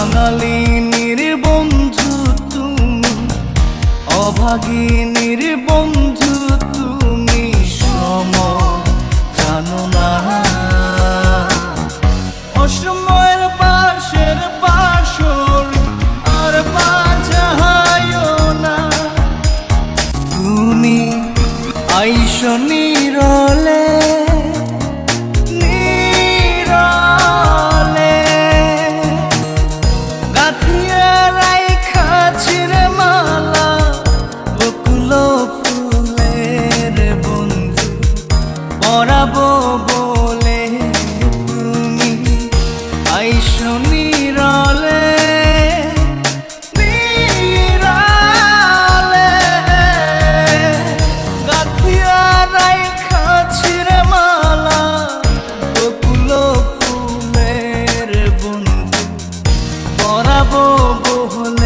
কাঙালিনীর বন্ধু তুমি, অভাগিনীর বন্ধু তুমি, সম জানো না। অসময়ের পাশের বাসর আর বাজায়ও না। তুমি আইসো নীরলে নীরলে, গাঁথিয়া রাইখাছির মালা বকুল ফুলের বন্ধু পরাবো বলে। তুমি আইসো নীরলে নীরলে, গাঁথিয়া রাইখাছির মালা বকুল ফুলের বন্ধু পরাবো বলে।